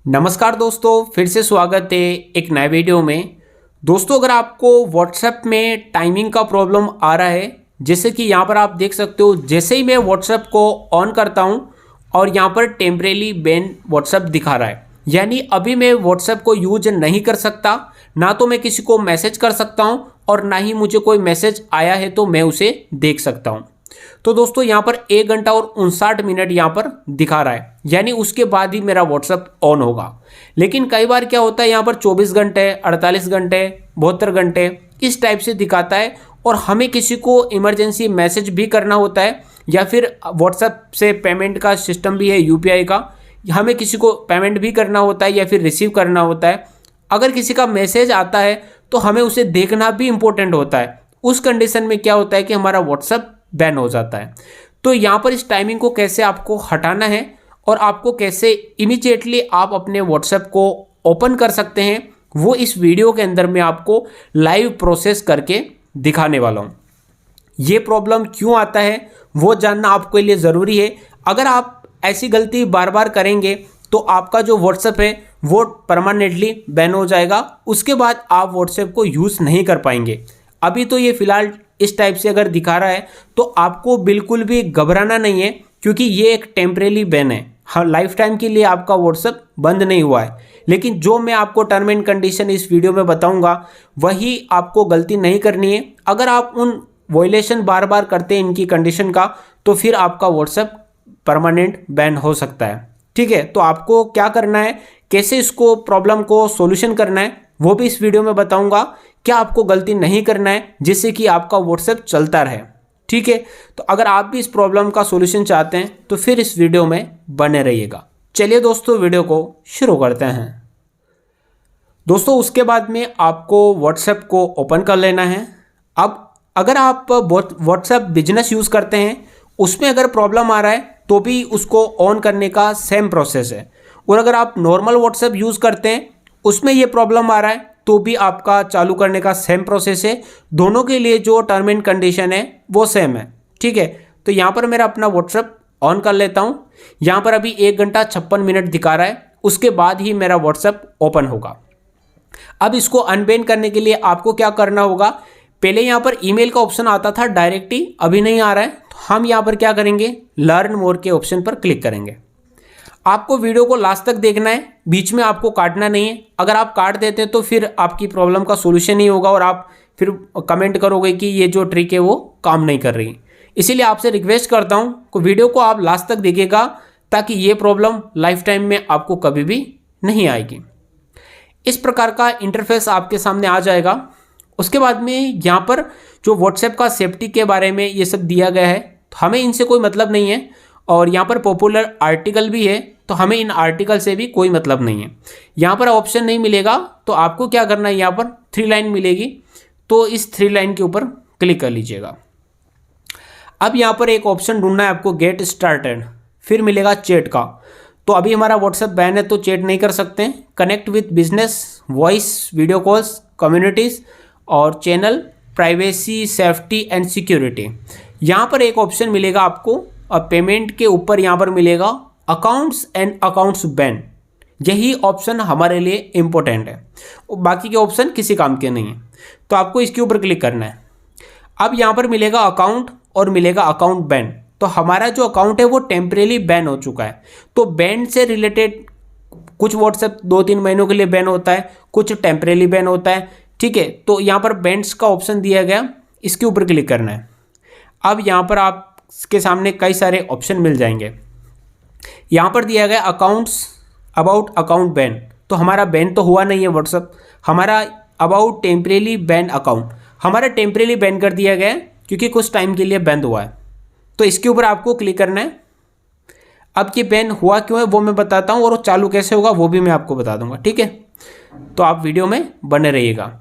नमस्कार दोस्तों, फिर से स्वागत है एक नए वीडियो में। दोस्तों, अगर आपको व्हाट्सएप में टाइमिंग का प्रॉब्लम आ रहा है, जैसे कि यहाँ पर आप देख सकते हो, जैसे ही मैं व्हाट्सएप को ऑन करता हूँ और यहाँ पर टेम्परेरी बैन व्हाट्सएप दिखा रहा है, यानी अभी मैं व्हाट्सएप को यूज नहीं कर सकता, ना तो मैं किसी को मैसेज कर सकता हूँ और ना ही मुझे कोई मैसेज आया है तो मैं उसे देख सकता हूँ। तो दोस्तों, यहाँ पर 1 घंटा और 59 मिनट यहाँ पर दिखा रहा है, यानी उसके बाद ही मेरा व्हाट्सएप ऑन होगा। लेकिन कई बार क्या होता है, यहाँ पर 24 घंटे, 48 घंटे, 72 घंटे इस टाइप से दिखाता है और हमें किसी को इमरजेंसी मैसेज भी करना होता है या फिर व्हाट्सएप से पेमेंट का सिस्टम भी है यूपीआई का, हमें किसी को पेमेंट भी करना होता है या फिर रिसीव करना होता है। अगर किसी का मैसेज आता है तो हमें उसे देखना भी इम्पोर्टेंट होता है। उस कंडीशन में क्या होता है कि हमारा व्हाट्सएप बैन हो जाता है। तो यहाँ पर इस टाइमिंग को कैसे आपको हटाना है और आपको कैसे इमीडिएटली आप अपने व्हाट्सएप को ओपन कर सकते हैं, वो इस वीडियो के अंदर मैं आपको लाइव प्रोसेस करके दिखाने वाला हूँ। ये प्रॉब्लम क्यों आता है वो जानना आपके लिए ज़रूरी है। अगर आप ऐसी गलती बार बार करेंगे तो आपका जो व्हाट्सएप है वो परमानेंटली बैन हो जाएगा। उसके बाद आप व्हाट्सएप को यूज़ नहीं कर पाएंगे। अभी तो ये फ़िलहाल इस टाइप से अगर दिखा रहा है तो आपको बिल्कुल भी घबराना नहीं है, क्योंकि ये एक टेम्परेरी बैन है। हाँ, लाइफ टाइम के लिए आपका व्हाट्सएप बंद नहीं हुआ है। लेकिन जो मैं आपको टर्म एंड कंडीशन इस वीडियो में बताऊंगा वही आपको गलती नहीं करनी है। अगर आप उन वॉयलेशन बार बार करते हैं इनकी कंडीशन का, तो फिर आपका व्हाट्सएप परमानेंट बैन हो सकता है। ठीक है, तो आपको क्या करना है, कैसे इसको प्रॉब्लम को सॉल्यूशन करना है, वो भी इस वीडियो में बताऊंगा। क्या आपको गलती नहीं करना है जिससे कि आपका व्हाट्सएप चलता रहे। ठीक है, तो अगर आप भी इस प्रॉब्लम का सॉल्यूशन चाहते हैं तो फिर इस वीडियो में बने रहिएगा। चलिए दोस्तों, वीडियो को शुरू करते हैं। दोस्तों, उसके बाद में आपको व्हाट्सएप को ओपन कर लेना है। अब अगर आप व्हाट्सएप बिजनेस यूज़ करते हैं, उसमें अगर प्रॉब्लम आ रहा है तो भी उसको ऑन करने का सेम प्रोसेस है। और अगर आप नॉर्मल व्हाट्सएप यूज़ करते हैं, उसमें ये प्रॉब्लम आ रहा है तो भी आपका चालू करने का सेम प्रोसेस है। दोनों के लिए जो टर्म एंड कंडीशन है वो सेम है। ठीक है, तो यहाँ पर मेरा अपना व्हाट्सएप ऑन कर लेता हूँ। यहाँ पर अभी 1 घंटा 56 मिनट दिखा रहा है, उसके बाद ही मेरा व्हाट्सएप ओपन होगा। अब इसको अनबैन करने के लिए आपको क्या करना होगा, पहले यहाँ पर ईमेल का ऑप्शन आता था डायरेक्ट ही, अभी नहीं आ रहा है। तो हम यहाँ पर क्या करेंगे, लर्न मोर के ऑप्शन पर क्लिक करेंगे। आपको वीडियो को लास्ट तक देखना है, बीच में आपको काटना नहीं है। अगर आप काट देते हैं तो फिर आपकी प्रॉब्लम का सोल्यूशन नहीं होगा और आप फिर कमेंट करोगे कि ये जो ट्रिक है वो काम नहीं कर रही। इसीलिए आपसे रिक्वेस्ट करता हूँ कि वीडियो को आप लास्ट तक देखिएगा, ताकि ये प्रॉब्लम लाइफ टाइम में आपको कभी भी नहीं आएगी। इस प्रकार का इंटरफेस आपके सामने आ जाएगा। उसके बाद में यहाँ पर जो व्हाट्सएप का सेफ्टी के बारे में ये सब दिया गया है, तो हमें इनसे कोई मतलब नहीं है। और यहाँ पर पॉपुलर आर्टिकल भी है, तो हमें इन आर्टिकल से भी कोई मतलब नहीं है। यहाँ पर ऑप्शन नहीं मिलेगा, तो आपको क्या करना है, यहाँ पर 3 लाइन मिलेगी, तो इस 3 लाइन के ऊपर क्लिक कर लीजिएगा। अब यहाँ पर एक ऑप्शन ढूंढना है आपको, गेट स्टार्टेड, फिर मिलेगा चैट का। तो अभी हमारा व्हाट्सएप बैन है तो चैट नहीं कर सकते हैं। Connect with business, voice, video calls, communities और channel, privacy, safety and security. यहाँ पर एक ऑप्शन मिलेगा आपको, और पेमेंट के ऊपर यहाँ पर मिलेगा अकाउंट्स एंड अकाउंट्स बैन। यही ऑप्शन हमारे लिए इम्पोर्टेंट है, बाकी के ऑप्शन किसी काम के नहीं है। तो आपको इसके ऊपर क्लिक करना है। अब यहाँ पर मिलेगा अकाउंट और मिलेगा अकाउंट बैन। तो हमारा जो अकाउंट है वो टेम्परेरी बैन हो चुका है। तो बैन से रिलेटेड कुछ व्हाट्सएप 2-3 महीनों के लिए बैन होता है, कुछ टेम्परेरी बैन होता है। ठीक है, तो यहाँ पर बैंड्स का ऑप्शन दिया गया, इसके ऊपर क्लिक करना है। अब यहाँ पर आपके सामने कई सारे ऑप्शन मिल जाएंगे। यहाँ पर दिया गया अकाउंट्स, अबाउट अकाउंट बैन। तो हमारा बैन तो हुआ नहीं है व्हाट्सएप, हमारा अबाउट टेम्परेरी बैन अकाउंट, हमारा टेम्परेरी बैन कर दिया गया है क्योंकि कुछ टाइम के लिए बंद हुआ है। तो इसके ऊपर आपको क्लिक करना है। अब ये बैन हुआ क्यों है वो मैं बताता हूँ, और चालू कैसे होगा वो भी मैं आपको बता दूंगा। ठीक है, तो आप वीडियो में बने रहिएगा।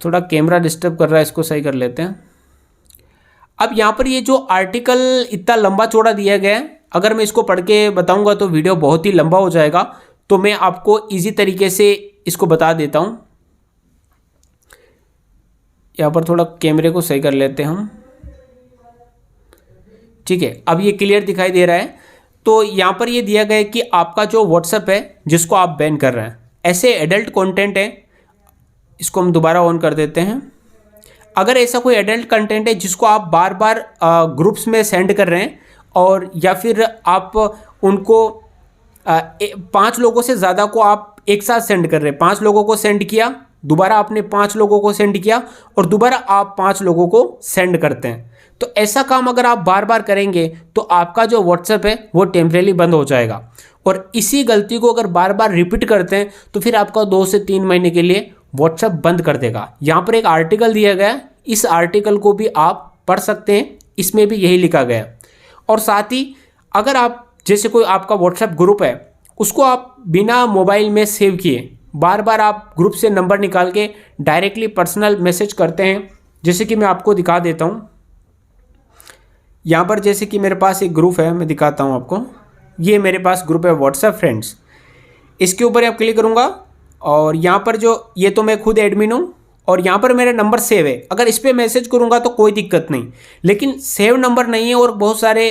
थोड़ा कैमरा डिस्टर्ब कर रहा है, इसको सही कर लेते हैं। अब यहाँ पर ये जो आर्टिकल इतना लंबा चौड़ा दिया गया है, अगर मैं इसको पढ़ के बताऊंगा तो वीडियो बहुत ही लंबा हो जाएगा, तो मैं आपको इजी तरीके से इसको बता देता हूँ। यहाँ पर थोड़ा कैमरे को सही कर लेते हैं हम। ठीक है, अब ये क्लियर दिखाई दे रहा है। तो यहाँ पर ये दिया गया है कि आपका जो व्हाट्सएप है जिसको आप बैन कर रहे हैं, ऐसे एडल्ट कंटेंट है, इसको हम दोबारा ऑन कर देते हैं। अगर ऐसा कोई एडल्ट कंटेंट है जिसको आप बार बार ग्रुप्स में सेंड कर रहे हैं और या फिर आप उनको 5 लोगों से ज़्यादा को आप एक साथ सेंड कर रहे हैं, 5 लोगों को सेंड किया, दोबारा आपने 5 लोगों को सेंड किया और दोबारा आप 5 लोगों को सेंड करते हैं, तो ऐसा काम अगर आप बार बार करेंगे तो आपका जो व्हाट्सएप है वो टेम्परेरी बंद हो जाएगा। और इसी गलती को अगर बार बार रिपीट करते हैं तो फिर आपका 2 से 3 महीने के लिए व्हाट्सएप बंद कर देगा। यहाँ पर एक आर्टिकल दिया गया है, इस आर्टिकल को भी आप पढ़ सकते हैं, इसमें भी यही लिखा गया है। और साथ ही अगर आप जैसे कोई आपका व्हाट्सएप ग्रुप है उसको आप बिना मोबाइल में सेव किए बार बार आप ग्रुप से नंबर निकाल के डायरेक्टली पर्सनल मैसेज करते हैं, जैसे कि मैं आपको दिखा देता हूँ। यहाँ पर जैसे कि मेरे पास एक ग्रुप है, मैं दिखाता हूँ आपको। ये मेरे पास ग्रुप है व्हाट्सएप फ्रेंड्स, इसके ऊपर आप क्लिक करूँगा और यहाँ पर जो ये तो मैं खुद एडमिन हूँ और यहाँ पर मेरा नंबर सेव है। अगर इस पर मैसेज करूँगा तो कोई दिक्कत नहीं, लेकिन सेव नंबर नहीं है और बहुत सारे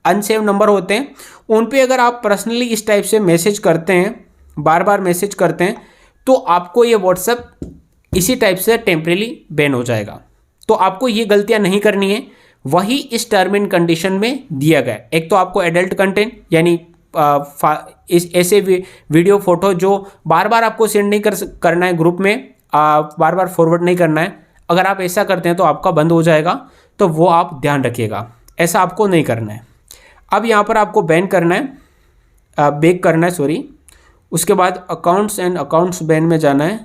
अनसेव नंबर होते हैं, उन पे अगर आप पर्सनली इस टाइप से मैसेज करते हैं, बार बार मैसेज करते हैं, तो आपको ये व्हाट्सएप इसी टाइप से टेम्परेरी बैन हो जाएगा। तो आपको ये गलतियां नहीं करनी है, वही इस टर्म एंड कंडीशन में दिया गया। एक तो आपको एडल्ट कंटेंट यानी इस ऐसे वीडियो फोटो जो बार बार आपको सेंड नहीं करना है ग्रुप में, बार बार फॉरवर्ड नहीं करना है। अगर आप ऐसा करते हैं तो आपका बंद हो जाएगा, तो वो आप ध्यान रखिएगा, ऐसा आपको नहीं करना है। अब यहाँ पर आपको बैन करना है, बैक करना है, सॉरी। उसके बाद अकाउंट्स एंड अकाउंट्स बैन में जाना है,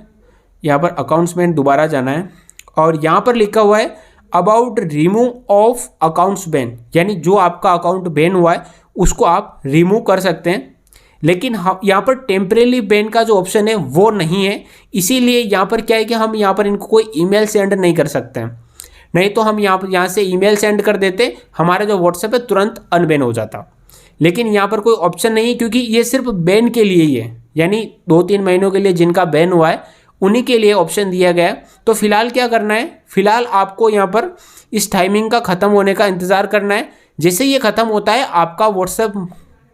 यहाँ पर अकाउंट्स बैन दोबारा जाना है और यहाँ पर लिखा हुआ है about remove of accounts ban, यानी जो आपका अकाउंट बैन हुआ है उसको आप रिमूव कर सकते हैं। लेकिन यहाँ पर टेम्परेरी बैन का जो ऑप्शन है वो नहीं है, इसीलिए यहाँ पर क्या है कि हम यहाँ पर इनको कोई ईमेल सेंड नहीं कर सकते हैं, नहीं तो हम यहाँ से ईमेल सेंड कर देते, हमारा जो व्हाट्सएप है तुरंत अनबैन हो जाता। लेकिन यहाँ पर कोई ऑप्शन नहीं है क्योंकि ये सिर्फ बैन के लिए ही है, यानी 2-3 महीनों के लिए जिनका बैन हुआ है उन्हीं के लिए ऑप्शन दिया गया है। तो फिलहाल क्या करना है, फिलहाल आपको यहाँ पर इस टाइमिंग का ख़त्म होने का इंतज़ार करना है। जैसे ये ख़त्म होता है आपका व्हाट्सएप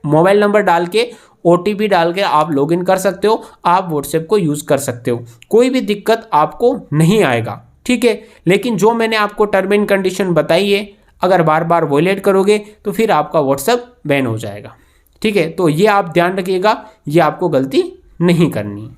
मोबाइल नंबर डाल के OTP डाल के आप लॉगिन कर सकते हो, आप व्हाट्सएप को यूज़ कर सकते हो, कोई भी दिक्कत आपको नहीं आएगा, ठीक है। लेकिन जो मैंने आपको टर्म एंड कंडीशन बताई है, अगर बार बार वॉयलेट करोगे तो फिर आपका व्हाट्सएप बैन हो जाएगा, ठीक है। तो ये आप ध्यान रखिएगा, ये आपको गलती नहीं करनी।